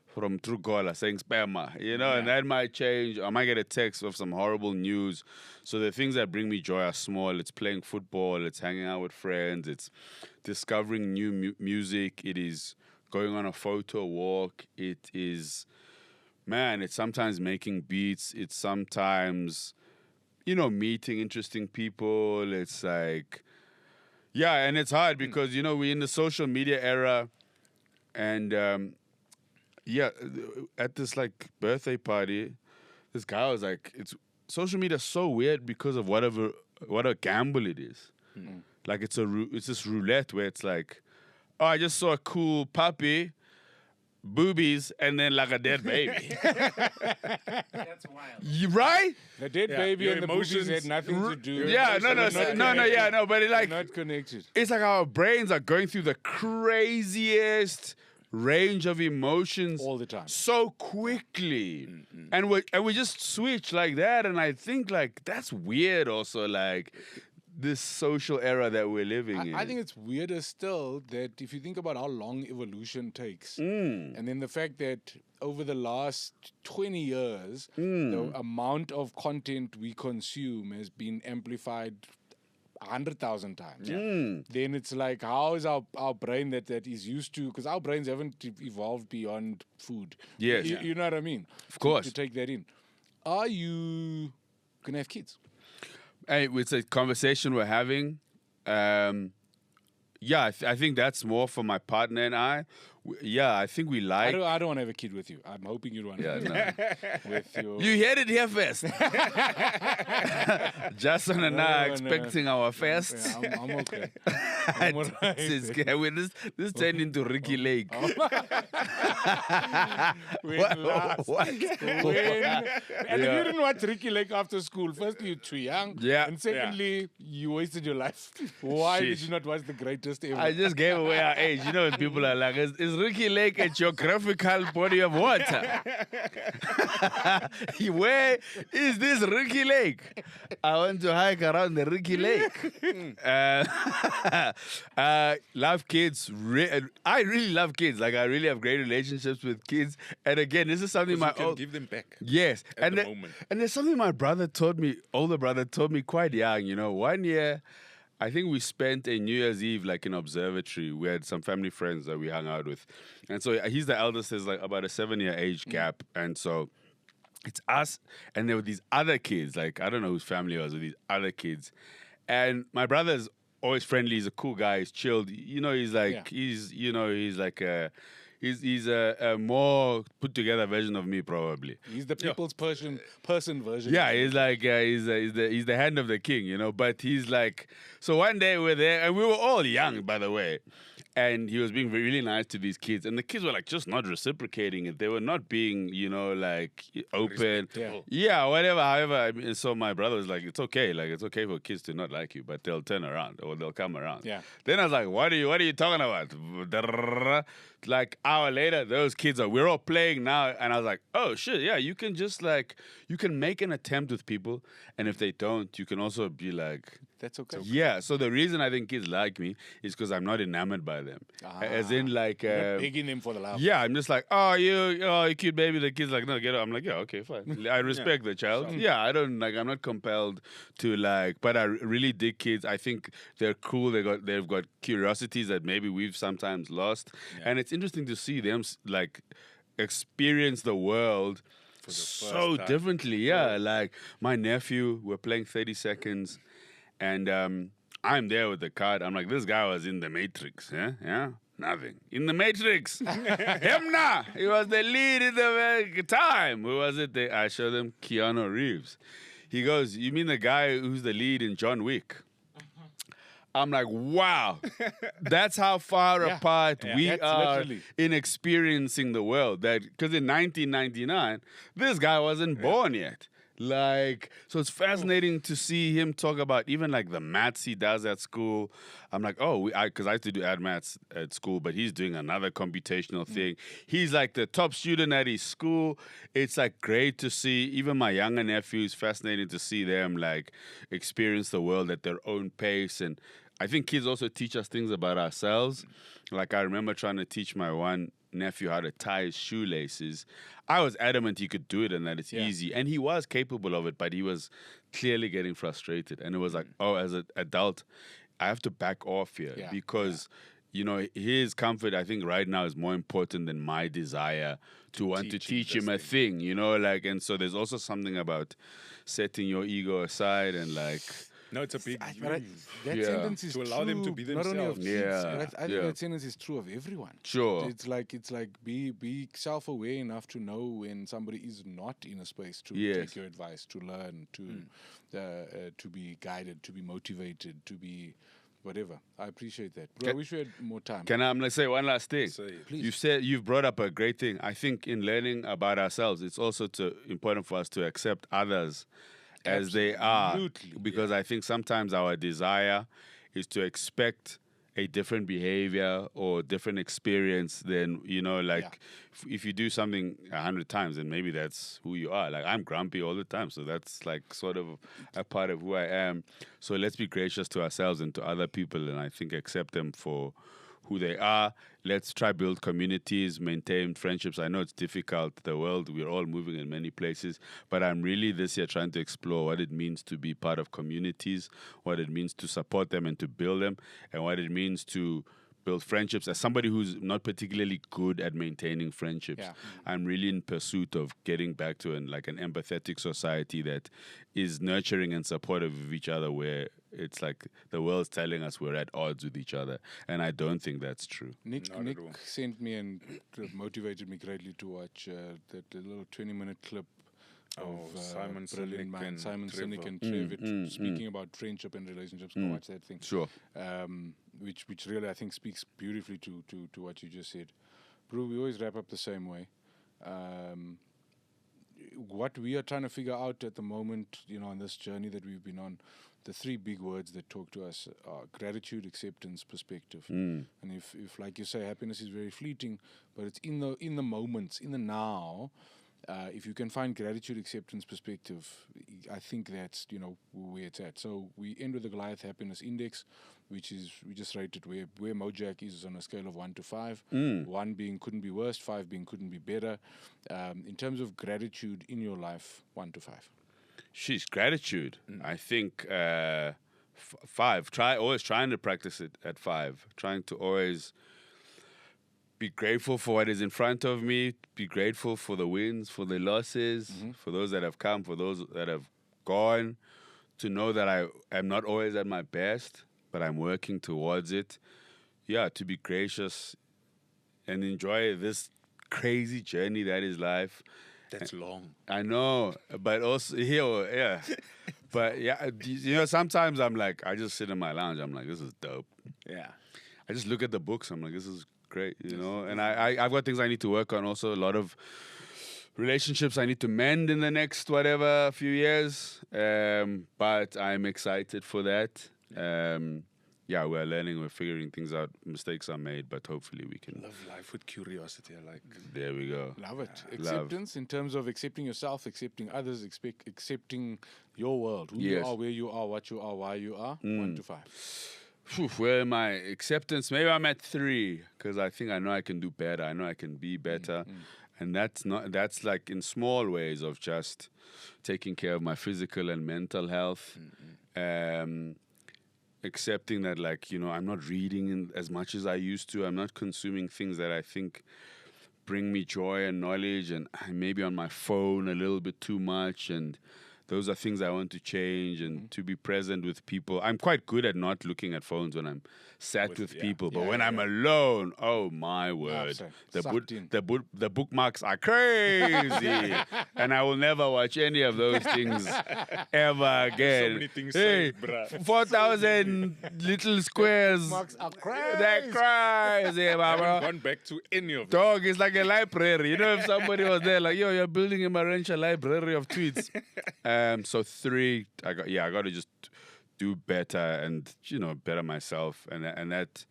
from Truecaller saying spammer, you know, and that might change. I might get a text of some horrible news. So the things that bring me joy are small. It's playing football. It's hanging out with friends. It's discovering new music. It is going on a photo walk. It is, man, it's sometimes making beats. It's sometimes, you know, meeting interesting people. It's like, yeah, and it's hard because, you know, we're in the social media era, and yeah, at this like birthday party, this guy was like, "It's social media is so weird because of what a gamble it is. Like it's this roulette where it's like, oh, I just saw a cool puppy, boobies, and then like a dead baby. That's wild. Right? The dead Yeah, baby your and the emotions- boobies had nothing to do. Yeah, no, but it like Not connected. it's like our brains are going through the craziest range of emotions All the time. so quickly, and we just switch like that. And I think like that's weird. Also, like this social era that we're living in. I think it's weirder still that if you think about how long evolution takes, Mm. and then the fact that over the last 20 years, the amount of content we consume has been amplified 100,000 times. Then it's like, how is our brain that is used to, because our brains haven't evolved beyond food. Yes. You know what I mean? Of course. To take that in. Are you going to have kids? Hey, it's a conversation we're having. Yeah, I think that's more for my partner and I. Yeah, I think we like. I don't want to have a kid with you. I'm hoping you don't want to Yeah, have no. with your... You heard it here first. Jason and I are No. expecting our first. Yeah, I'm okay. I'm all right. This turned into Ricky Lake. When What? last- What? And if Yeah. you didn't watch Ricky Lake after school, firstly, you're too young. Yeah. And secondly, you wasted your life. Why did Sheesh. you not watch the greatest ever? I just gave away our age. You know, when people are like, is Ricky Lake a geographical body of water? Where is this Ricky Lake? I want to hike around the Ricky Lake. Love kids. I really love kids. Like, I really have great relationships with kids. And again, this is something my you can old... give them back. Yes, at the moment. And there's something my older brother told me quite young. You know, one year, I think we spent a New Year's Eve like in observatory. We had some family friends that we hung out with, and so he's the eldest. There's like about a 7-year age gap, and so it's us, and there were these other kids. Like I don't know whose family it was with these other kids, and my brother's always friendly. He's a cool guy. He's chilled. You know, he's like he's like a. He's a more put together version of me, probably. He's the people's person version. Yeah, he's like he's the hand of the king, you know. But he's like, so one day we're there, and we were all young, by the way. And he was being really nice to these kids. And the kids were like just not reciprocating it. They were not being, like open. Respectful. Yeah, whatever. However, I mean, so my brother was like, it's okay. Like, it's okay for kids to not like you, but they'll turn around or they'll come around. Yeah. Then I was like, what are you talking about? Like, hour later, those kids we're all playing now. And I was like, oh, shit, yeah, you can just you can make an attempt with people. And if they don't, you can also be like, That's okay. yeah. So the reason I think kids like me is because I'm not enamored by them. As in, like, You're not begging them for the love. yeah, I'm just like, you cute baby. The kid's like, no, get up. I'm like, yeah, okay, fine. I respect the child. Yeah, I don't I'm not compelled to but I really dig kids. I think they're cool. They've got curiosities that maybe we've sometimes lost, and it's interesting to see them experience the world so time. differently. Yeah, like my nephew, we're playing 30 seconds, and I'm there with the card. I'm like, this guy was in the Matrix. Yeah. Nothing. In the Matrix. Him nah. He was the lead in the time. Who was it? I showed him Keanu Reeves. He goes, you mean the guy who's the lead in John Wick? I'm like, wow. That's how far apart we that's are literally. in experiencing the world. Because in 1999, this guy wasn't born yet. So it's fascinating to see him talk about even like the maths he does at school. I'm like, because I used to do ad maths at school, but he's doing another computational thing. He's like the top student at his school. It's like great to see. Even my younger nephews, fascinating to see them like experience the world at their own pace. And I think kids also teach us things about ourselves. Like I remember trying to teach my one nephew how to tie his shoelaces. I was adamant he could do it and that it's easy. And he was capable of it, but he was clearly getting frustrated. And it was like, as an adult, I have to back off here because, his comfort, I think right now is more important than my desire to want to teach him a thing, and so there's also something about setting your ego aside and No, it's a big. That sentence is To allow them to true be not only of themselves. kids, Yeah, but I think that sentence is true of everyone. Sure. It's like be self-aware enough to know when somebody is not in a space to take your advice, to learn, to be guided, to be motivated, to be whatever. I appreciate that. Bro, I wish we had more time. I'm going to say one last thing? Say it. Please. You've brought up a great thing. I think in learning about ourselves, it's also important for us to accept others as they are. Absolutely. Because I think sometimes our desire is to expect a different behavior or different experience than, if you do something 100 times, then maybe that's who you are. Like, I'm grumpy all the time, so that's like sort of a part of who I am. So let's be gracious to ourselves and to other people, and I think accept them for who they are. Let's try build communities, maintain friendships. I know it's difficult. The world, we're all moving in many places, but I'm really this year trying to explore what it means to be part of communities, what it means to support them and to build them, and what it means to build friendships. As somebody who's not particularly good at maintaining friendships, I'm really in pursuit of getting back to an empathetic society that is nurturing and supportive of each other, where it's like the world's telling us we're at odds with each other, and I don't think that's true. Nick Not at all. sent me and motivated me greatly to watch that little 20-minute clip of Simon brilliant Sinek man, and Simon Trevor. Sinek and Trevor speaking about friendship and relationships. Go watch that thing. Sure. Which really I think speaks beautifully to what you just said. Bro, we always wrap up the same way. What we are trying to figure out at the moment, on this journey that we've been on, the three big words that talk to us are gratitude, acceptance, perspective. And if like you say, happiness is very fleeting, but it's in the moments, in the now. If you can find gratitude, acceptance, perspective, I think that's where it's at. So we end with the Goliath Happiness Index, which is we just rated where Mojak is on a scale of 1 to 5. 1 being couldn't be worse, 5 being couldn't be better. In terms of gratitude in your life, 1 to 5. She's gratitude. I think 5. Always trying to practice it at 5. Trying to always be grateful for what is in front of me. Be grateful for the wins, for the losses, for those that have come, for those that have gone. To know that I am not always at my best, but I'm working towards it. Yeah, to be gracious and enjoy this crazy journey that is life. That's long. I know, but also but sometimes I'm like, I just sit in my lounge. I'm like, this is dope. Yeah. I just look at the books. I'm like, this is great, you know. And I've got things I need to work on. Also, a lot of relationships I need to mend in the next whatever few years. But I'm excited for that. Yeah, we're learning, we're figuring things out. Mistakes are made, but hopefully we can. Love life with curiosity. I like. There we go. Love it. Acceptance in terms of accepting yourself, accepting others, accepting your world, who you Yes. are, where you are, what you are, why you are. 1 to 5. Phew, where am I? Acceptance. Maybe I'm at 3 because I think I know I can do better. I know I can be better, and that's like in small ways of just taking care of my physical and mental health. Accepting that, like, you know, I'm not reading as much as I used to. I'm not consuming things that I think bring me joy and knowledge, and I'm maybe on my phone a little bit too much, and those are things I want to change, and to be present with people. I'm quite good at not looking at phones when I'm sat with people, but when I'm alone, oh my word, same. the Sucked in. the bookmarks are crazy, and I will never watch any of those things ever again. many things Hey, saved, bruh. 4,000 little squares. Marks are crazy. They're crazy, I haven't bro. gone back to any of it. Dog, it's like a library. You know, if somebody was there, like, yo, you're building a Marentia library of tweets. So 3, I got to just do better and, you know, better myself. And that,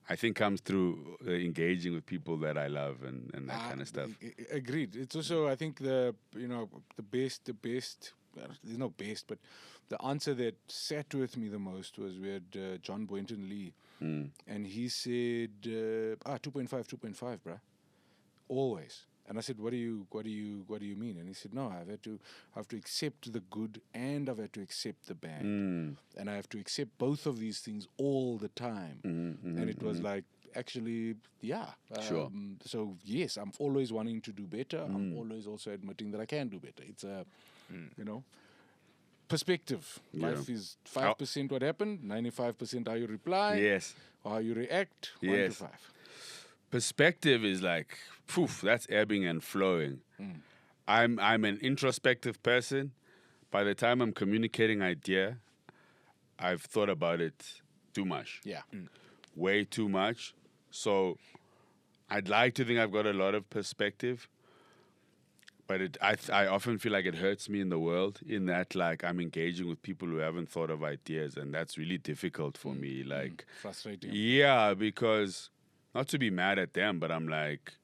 I think, comes through engaging with people that I love and that kind of stuff. Agreed. It's also, I think, the best, well, there's no best, but the answer that sat with me the most was we had John Boynton Lee, and he said, 2.5, bruh. Always. And I said, what do you mean? And he said, no, I have to accept the good and I've had to accept the bad. And I have to accept both of these things all the time. And it was like, actually, yeah. Sure. So, yes, I'm always wanting to do better. I'm always also admitting that I can do better. It's a, you know, perspective. Yeah. Life is 5% what happened, 95% how you reply, Yes. or how you react, 1 to Yes. 5. Perspective is like, poof, that's ebbing and flowing. I'm an introspective person. By the time I'm communicating idea, I've thought about it too much. Yeah. Way too much. So I'd like to think I've got a lot of perspective, but I often feel like it hurts me in the world in that, like, I'm engaging with people who haven't thought of ideas, and that's really difficult for me. Like, Frustrating. yeah, because not to be mad at them, but I'm like,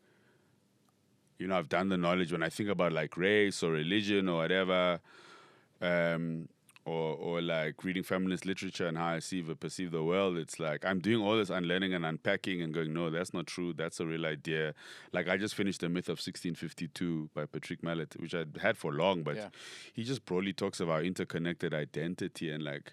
you know, I've done the knowledge when I think about like race or religion or whatever, or like reading feminist literature and how I perceive the world. It's like I'm doing all this unlearning and unpacking and going, no, that's not true. That's a real idea. Like I just finished The Myth of 1652 by Patrick Mallet, which I'd had for long, but he just broadly talks about interconnected identity and like,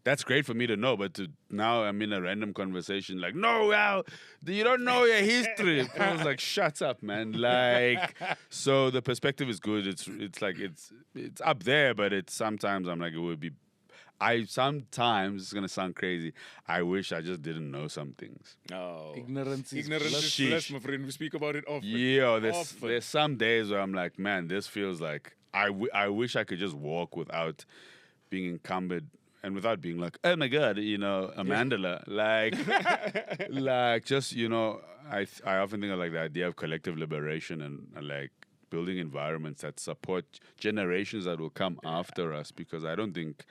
that's great for me to know, but now I'm in a random conversation like, no, well, you don't know your history. I was like, shut up, man. Like, so the perspective is good. It's like it's up there, but it's sometimes I'm like, it would be. Sometimes it's gonna sound crazy. I wish I just didn't know some things. No. Ignorance is Ignorance is Sheesh. bliss, my friend. We speak about it often. Yeah, Often. there's some days where I'm like, man, this feels like I wish I could just walk without being encumbered. And without being like, oh my God, you know, a Mandela, like just, you know, I often think of like the idea of collective liberation and like building environments that support generations that will come after us, because I don't think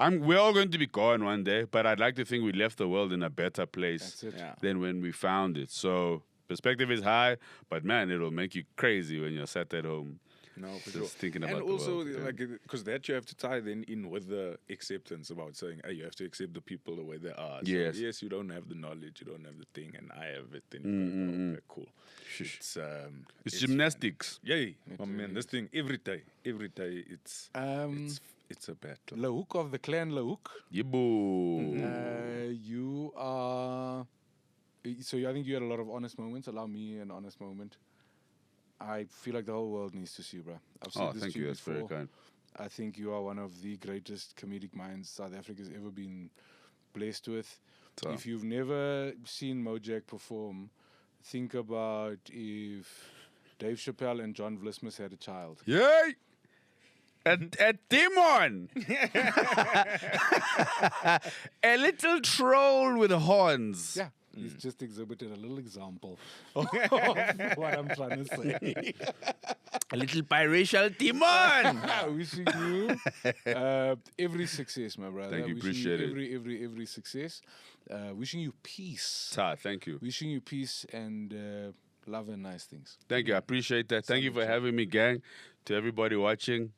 we're all going to be gone one day, but I'd like to think we left the world in a better place than when we found it. So perspective is high, but man, it'll make you crazy when you're sat at home. No, for Just sure. thinking about and the also, world, yeah. like, because that you have to tie then in with the acceptance about saying, hey, you have to accept the people the way they are. So, Yes. yes, you don't have the knowledge, you don't have the thing, and I have it. Then okay, cool. It's gymnastics. Yay, oh, man, this thing every day, it's a battle. Lehoko of the clan Lehoko. Yibo. You are. So I think you had a lot of honest moments. Allow me an honest moment. I feel like the whole world needs to see you, bro. I've said this Thank to you you. That's very before. kind. I think you are one of the greatest comedic minds South Africa's ever been blessed with. So. If you've never seen Mojak perform, think about if Dave Chappelle and John Vlismus had a child. Yay! A demon! A little troll with horns. Yeah. He's just exhibited a little example of what I'm trying to say. A little biracial demon. Wishing you every success, my brother. Thank you, Wishing appreciate it. Every success. Wishing you peace. Thank you. Wishing you peace and love and nice things. Thank you. I appreciate that. Thank you for having me, gang. To everybody watching,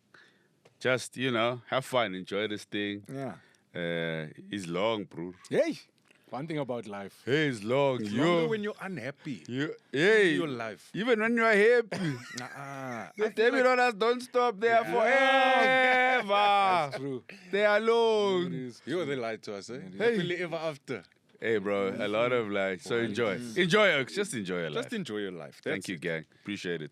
just, have fun. Enjoy this thing. Yeah. It's long, bro. Hey, one thing about life. Hey, it's long. Longer when you're unhappy. Hey, Your life. even when you are happy. The David Owners don't stop there forever. That's true. They are It long. is. You they lied to us, eh? Hey. Happily ever after. Hey, bro, a lot of so enjoy. Enjoy, Oaks. Just enjoy your life. Just enjoy your life. Thank you, gang. Appreciate it.